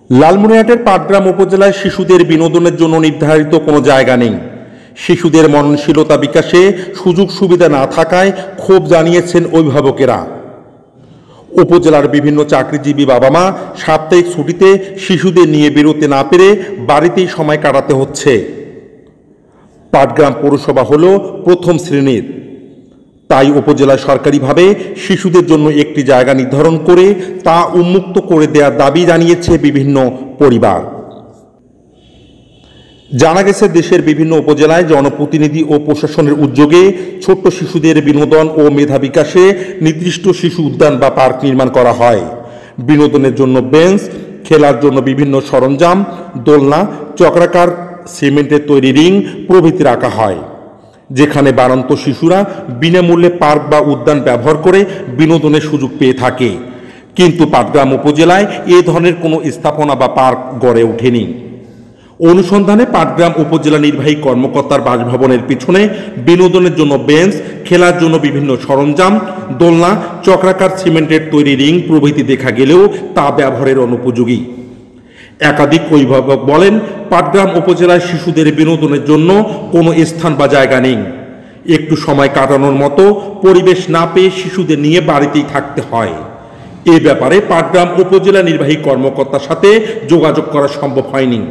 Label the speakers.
Speaker 1: লালমনিরহাটের পাটগ্রাম উপজেলায় শিশুদের বিনোদনের জন্য নির্ধারিত কোনো জায়গা নেই। শিশুদের মননশীলতা বিকাশে সুযোগ সুবিধা না থাকায় ক্ষোভ জানিয়েছেন অভিভাবকেরা। উপজেলার বিভিন্ন চাকরিজীবী বাবা মা সাপ্তাহিক ছুটিতে শিশুদের নিয়ে বেরোতে না পেরে বাড়িতেই সময় কাটাতে হচ্ছে। পাটগ্রাম পৌরসভা হল প্রথম শ্রেণীর, তাই উপজেলায় সরকারিভাবে শিশুদের জন্য একটি জায়গা নির্ধারণ করে তা উন্মুক্ত করে দেওয়ার দাবি জানিয়েছে বিভিন্ন পরিবার। জানা গেছে, দেশের বিভিন্ন উপজেলায় জনপ্রতিনিধি ও প্রশাসনের উদ্যোগে ছোট্ট শিশুদের বিনোদন ও মেধা বিকাশে নির্দিষ্ট শিশু উদ্যান বা পার্ক নির্মাণ করা হয়। বিনোদনের জন্য বেঞ্চ, খেলার জন্য বিভিন্ন সরঞ্জাম, দোলনা, চক্রাকার সিমেন্টের তৈরি রিং প্রভৃতি রাখা হয়, যেখানে বাড়ন্ত শিশুরা বিনামূল্যে পার্ক বা উদ্যান ব্যবহার করে বিনোদনের সুযোগ পেয়ে থাকে। কিন্তু পাটগ্রাম উপজেলায় এ ধরনের কোনো স্থাপনা বা পার্ক গড়ে ওঠেনি। অনুসন্ধানে পাটগ্রাম উপজেলা নির্বাহী কর্মকর্তার বাসভবনের পিছনে বিনোদনের জন্য বেঞ্চ, খেলার জন্য বিভিন্ন সরঞ্জাম, দোলনা, চক্রাকার সিমেন্টের তৈরি রিং প্রভৃতি দেখা গেলেও তা ব্যবহারের অনুপযোগী। একাধিক অভিভাবক বলেন, পাটগ্রাম উপজেলায় শিশুদের বিনোদনের জন্য কোনো স্থান বা জায়গা নেই। একটু সময় কাটানোর মতো পরিবেশ না পেয়ে শিশুদের নিয়ে বাড়িতেই থাকতে হয়। এ ব্যাপারে পাটগ্রাম উপজেলা নির্বাহী কর্মকর্তার সাথে যোগাযোগ করা সম্ভব হয়নি।